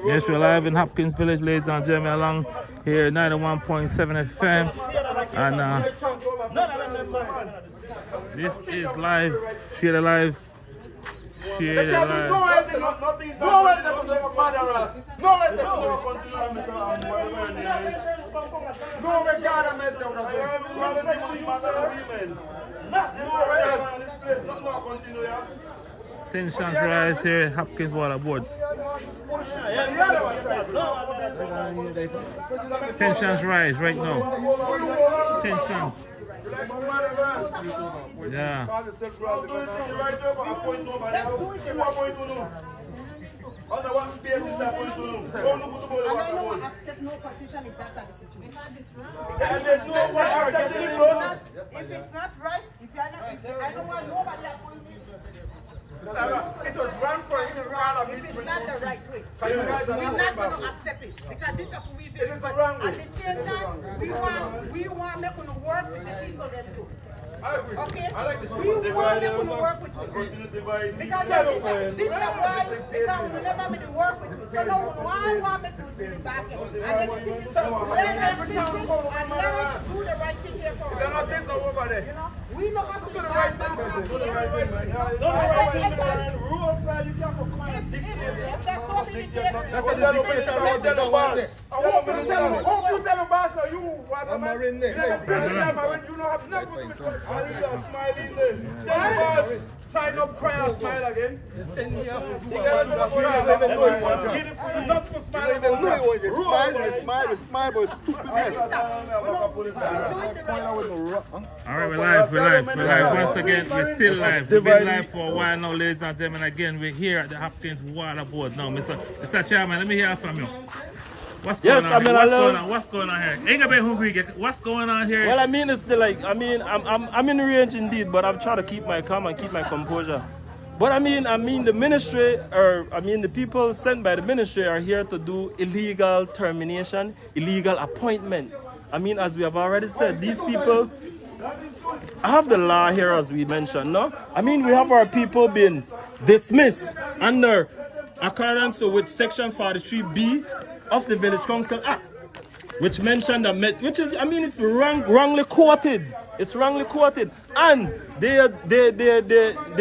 Yes, we're live in Hopkins Village, ladies and gentlemen, along here 91.7 FM. And this is live, share the live. Share the live. Tensions rise here at Hopkins Water Board. Tensions rise right now. Tensions. Yeah. And I know accept no position if that's the situation. If it's not right, if you're not, I don't want nobody appoint me. It was wrong for you to call a If it's not the right way, meeting. we're not going to accept it because this is who we feel. But at the same time, we want make them work with the people them too. Okay? We want them to work with you. Because this is why, because we never made to work with you. So no one want me to do the back end. And then the thing is, let us listen and let us do the right thing here for us. You know, we don't have to do the right thing. If there's so many cases, I want to tell him, you tell him, boss, now you want to man. You don't have nothing to do with it. And you're smiling then. Tell the boss, sign up, cry and smile again. You send me up to do what you want. Not for smile. You don't even know you smile, but stupidness. Alright, we're live. Once again, we're still live. We've been live for a while now, ladies and gentlemen. Again, we're here at the Hopkins Water Board. Now, Mr. Chairman, let me hear from you. What's going on? What's going on here? Ain't gonna be hungry. What's going on here? Well, I mean, it's the, like, I'm in range indeed, but I'm trying to keep my calm and keep my composure. But I mean, the ministry, the people sent by the ministry are here to do illegal termination, illegal appointment. I mean, as we have already said, these people, I have the law here as we mentioned, no? I mean, we have our people being dismissed under accordance with section 43B of the Village Council Act, which mentioned that, it's wrongly quoted. It's wrongly quoted, and they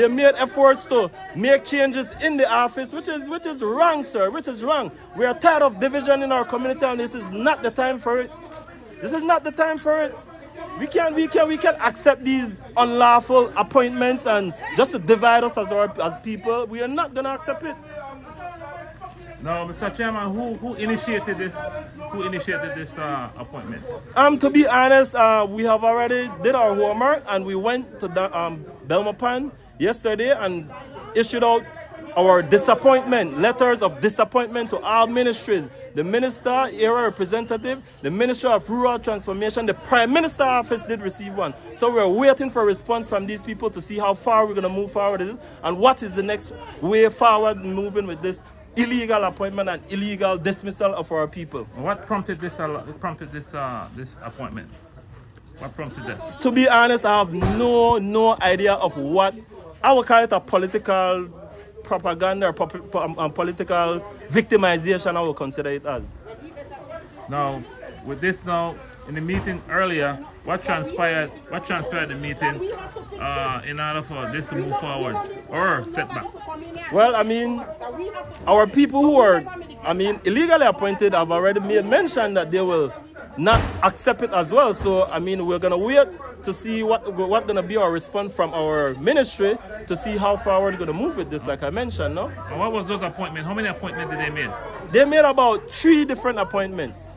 made efforts to make changes in the office, which is wrong, sir. Which is wrong. We are tired of division in our community, and this is not the time for it. This is not the time for it. We can't accept these unlawful appointments and just to divide us as people. We are not gonna accept it. No, Mr. Chairman, who initiated this? Who initiated this appointment? To be honest, we have already did our homework and we went to the Belmopan yesterday and issued out our letters of disappointment to all ministries. The Minister, Area Representative, the Minister of Rural Transformation, the Prime Minister office did receive one. So we're waiting for a response from these people to see how far we're going to move forward with this and what is the next way forward moving with this illegal appointment and illegal dismissal of our people. What prompted this? This appointment? What prompted that? To be honest, I have no idea of what I would call it a political propaganda or political victimization. I will consider it as. Now, with this in the meeting earlier, what transpired in the meeting in order for this to move forward or setback? Well, I mean, our people who are, illegally appointed have already made mention that they will not accept it as well. So, we're going to wait to see what's going to be our response from our ministry to see how far we're going to move with this, like I mentioned, no? And what was those appointments? How many appointments did they make? They made about 3 different appointments.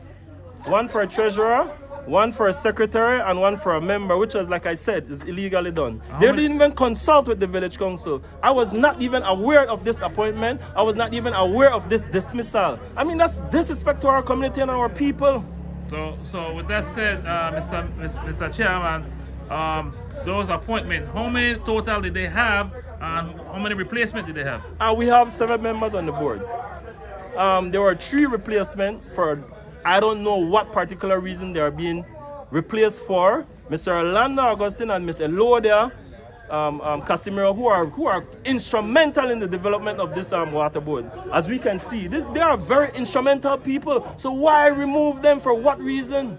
One for a treasurer, one for a secretary, and one for a member, which is, like I said, is illegally done. They didn't even consult with the village council. I was not even aware of this appointment. I was not even aware of this dismissal. That's disrespect to our community and our people. So with that said, Mr. Chairman, those appointments, how many total did they have, and how many replacements did they have? We have 7 members on the board. There were 3 replacements for, I don't know what particular reason they are being replaced for. Mr. Orlando Augustine and Ms. Elodia Casimiro, who are instrumental in the development of this water board. As we can see, they are very instrumental people. So why remove them? For what reason?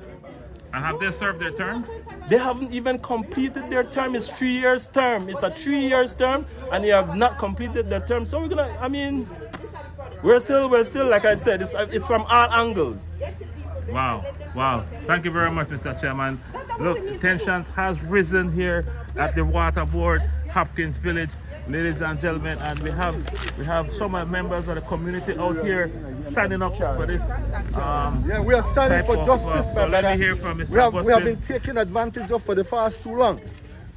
And have they served their term? They haven't even completed their term. It's 3 years term. It's a 3 years term, and they have not completed their term. So we're gonna. I mean, we're still like I said. It's from all angles. Wow, wow. Thank you very much, Mr. Chairman. Look, tensions has risen here at the water board, Hopkins Village, ladies and gentlemen, and we have some members of the community out here standing up for this. Yeah, we are standing for justice, my brother. Let me hear from Mr. We have been taken advantage of for the past too long.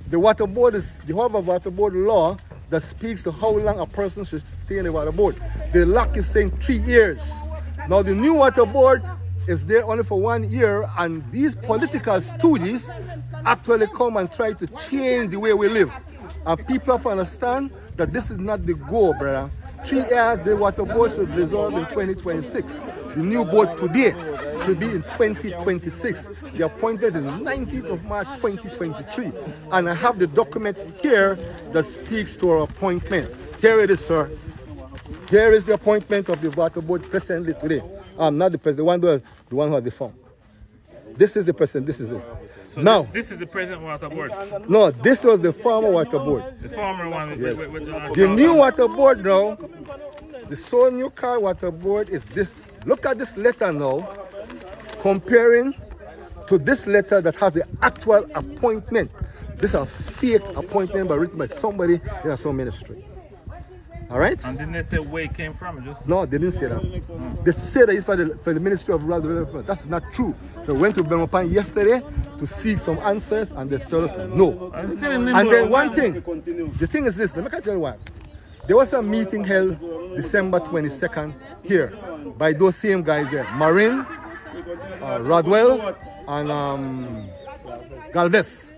The water board is the Harvard Water Board law that speaks to how long a person should stay in the water board. The lock is saying 3 years. Now the new water board is there only for 1 year, and these political stooges actually come and try to change the way we live. And people have to understand that this is not the goal, brother. 3 years, the water board should dissolve in 2026. The new board today should be in 2026. The appointment is 19th of March 2023. And I have the document here that speaks to our appointment. Here it is, sir. Here is the appointment of the water board presently today. I'm not the president, the one who has the phone. This is the president, this is it. So now, this is the present water board. No, this was the former water board. The former one. Yes. The new water board now, the sole new car water board is this. Look at this letter now, comparing to this letter that has the actual appointment. This is a fake appointment written by somebody in some ministry. All right? And didn't they say where it came from? No, they didn't say that. They said that it's for the Ministry of Rural Development. That's not true. They went to Belmopan yesterday to seek some answers, and they told us no. And then one thing, the thing is this, let me tell you what. There was a meeting held December 22nd here by those same guys there, Marin, Rodwell, and Galvez.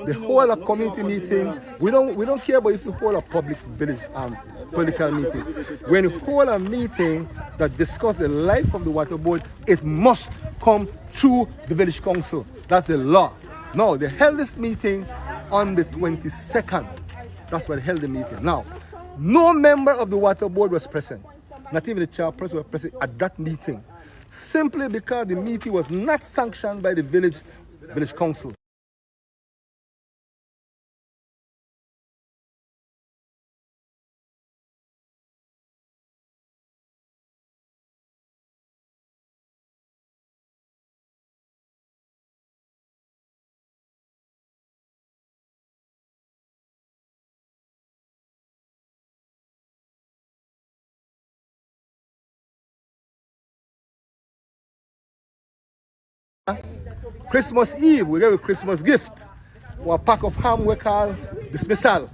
The whole of community meeting, we don't care about if you hold a public village political meeting. When you hold a meeting that discusses the life of the water board, it must come through the village council. That's the law. Now, they held this meeting on the 22nd. That's why they held the meeting. Now, no member of the water board was present. Not even the chairperson was present at that meeting. Simply because the meeting was not sanctioned by the village council. Christmas Eve, we gave a Christmas gift. A pack of ham we call dismissal.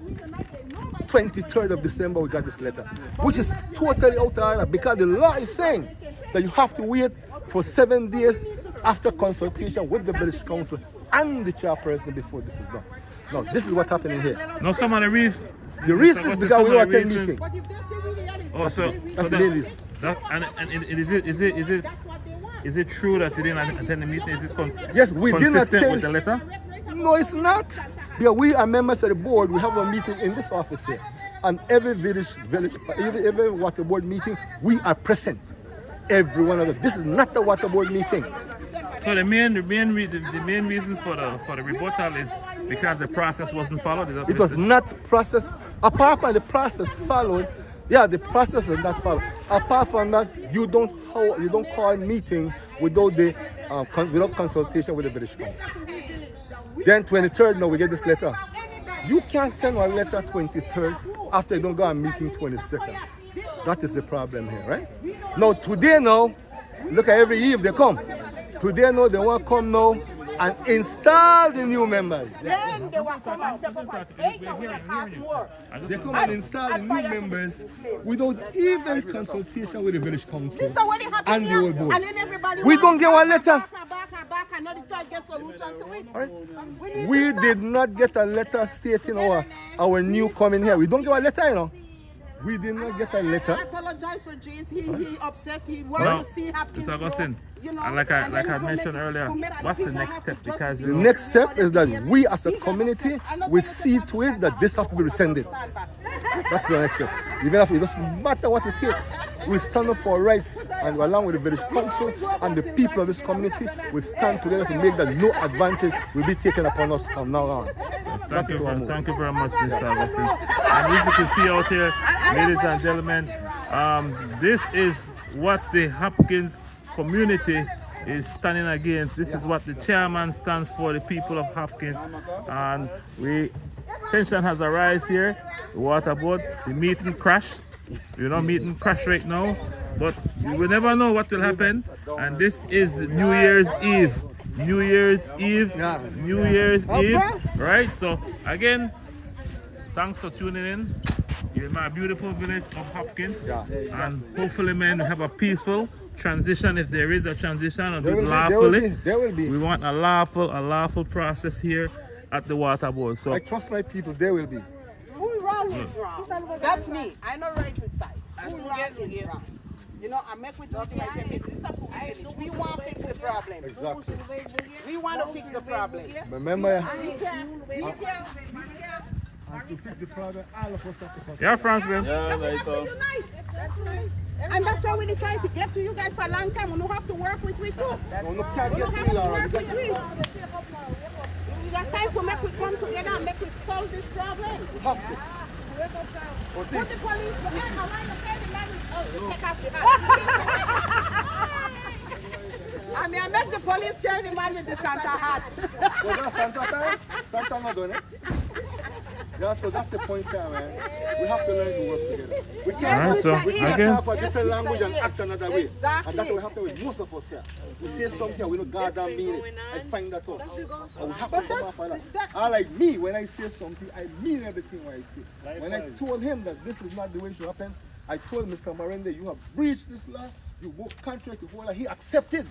23rd of December we got this letter, which is totally out of order because the law is saying that you have to wait for 7 days after consultation with the village council and the chairperson before this is done. Now, this is what's happening here. No, some of the reasons. The reason is because we don't attend meeting. Oh, so that's the main reason. Is it true that you didn't attend the meeting? Is it yes, we didn't attend with the letter? No, it's not. Yeah, we are members of the board. We have a meeting in this office here. And every every water board meeting, we are present. Every one of them. This is not the water board meeting. So the main reason for the rebuttal is because the process wasn't followed? It was not processed. Apart from the process followed, yeah, the process is not followed. Apart from that, you don't call a meeting without without consultation with the village council. Then 23rd, now we get this letter. You can't send a letter 23rd after you don't go a meeting 22nd. That is the problem here, right? Now today look at every eve they come. Today they want to come now and install the new members. Then they will come and step up and take away the past work. They come and install the new members without even consultation with the village council and the old board. We don't get one letter. Right? We did not get a letter stating our new coming here. We don't get a letter, We did not get a letter. I apologize for James. He upset. He No, wanted to see Hopkins Mr. Augustine, grow, you know. and like I mentioned earlier, what's the next step? Because The next step is that we as a community will see to it that this has to be rescinded. That's the next step. Even if it doesn't matter what it takes, we stand up for our rights, and along with the village council and the people of this community, we stand together to make that no advantage will be taken upon us from now on. Thank you very much, Mr. Augustine. And as you can see out here, ladies and gentlemen, this is what the Hopkins community is standing against. This is what the chairman stands for, the people of Hopkins. And tension has arisen here. The water board, the meeting crashed. Meeting crash right now. But you will never know what will happen. And this is the New Year's Eve. New Year's Eve. Right? So again, thanks for tuning in. You're in my beautiful village of Hopkins. And hopefully, man, we have a peaceful transition. If there is a transition, and do it lawfully. There will be. We want a lawful process here at the water board. So I trust my people. There will be. Who wrong is wrong? That's me. I know right with sides. Who wrong is wrong? You know, I make with the village. We want to fix the problem. Exactly. We want to fix the problem. Remember, To fix the problem, all of us have to come. yeah, Franklin. That's right. And that's why we're trying to get to you guys for a long time. We don't have to work with we too. We don't have to work with we. We got time for make we come together and make we solve this problem. we have to. Put the police, take off the hat. I mean, I met the police carry the man with the Santa hat. Was that Santa time? Santa not done it. Yeah, so that's the point there, man. We have to learn to work together. We can't, so we can't again, talk a different language and act another way. Exactly. And that's what happens with most of us here. We say something, we don't goddamn mean it. I find that out. And we have to come up with that. I like me, when I say something, I mean everything what I say. When I told him that this is not the way it should happen, I told Mr. Marende, you have breached this law, you work contract, you hold, he accepted.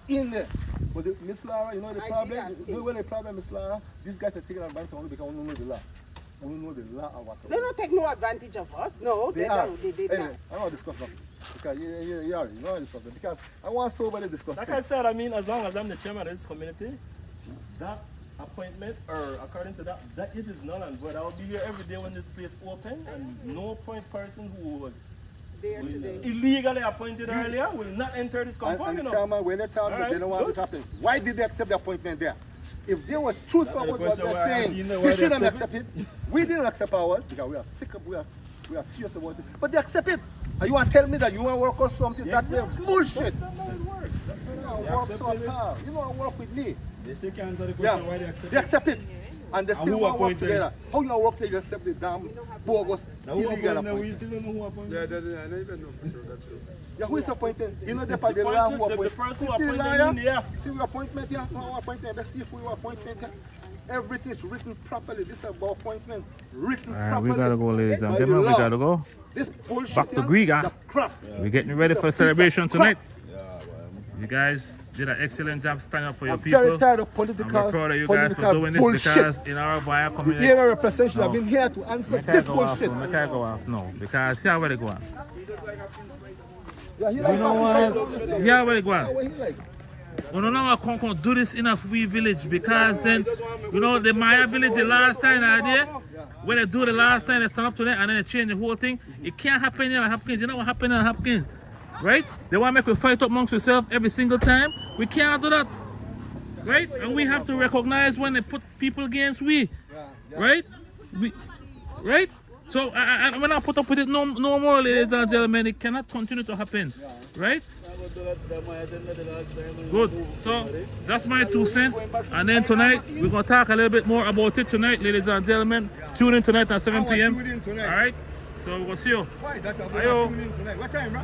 In there. But Miss Lara, you know the problem? You know what the problem, Miss Lara? These guys are taking advantage only because we don't know the law. We don't know the law of what. They don't take no advantage of us. No, they don't. They anyway, not. I don't want to discuss that. Because you already know how to discuss that. Because I want somebody to discuss Like things. I said, I mean, as long as I'm the chairman of this community, that appointment, or according to that it is null and void. I will be here every day when this place open, and no point person who was There today. illegally appointed earlier will not enter this compound. And the chairman, when they tell me that they don't want it to happen, why did they accept the appointment there? If they were truthful about what they're saying, they shouldn't accept it. We didn't accept ours because we are sick of we are serious about it. But they accept it. And you want to tell me that you want to work on something? That's bullshit. That's not how it works. You know, work so hard. You know, work with me. They still can't answer the Yeah, question why they accept they accept it. And they still who want to work appointed? together. How you work together, you accept the damn bogus, illegal We appointment? still don't know who appointed. I don't even know for sure, that's true. Yeah, who is appointed? You know the part the law who the appointed. person who See the appointed lawyer? me, yeah. See we appointment here? No appointment. Let's see if we appointment here. Everything is written properly. This is about appointment. Written properly. we gotta go, ladies and By the gentlemen. We law. gotta go. This bullshit Back to here, Greek, huh? the crap. We're getting ready for the celebration tonight. You guys did an excellent job standing up for your I'm people. very tired of I'm political, very proud of you guys for doing this bullshit. because in our Vaya The community. area representation have been here to answer Make I this go off, bullshit. make I go off. No, because see how they go on. Yeah, he You know what? Yeah, where they go on. What he like? We don't know how come do this in a free village because then, you know, the Maya village the last time idea, when they do the last time, they stand up to them and then they change the whole thing. It can't happen here at Hopkins. You know what happened at Hopkins? Right? They want to make we fight up amongst ourselves every single time. We can't do that. Right? And we have to recognize when they put people against we. Right? Right? So I when I put up with it no more, ladies and gentlemen, it cannot continue to happen. Right? Good. So that's my 2 cents. And then tonight we're gonna talk a little bit more about it tonight, ladies and gentlemen. Tune in tonight at 7 p.m. Tune in tonight. All right. So we'll see you. Why? That's Ayo. tune in tonight. What time, bro?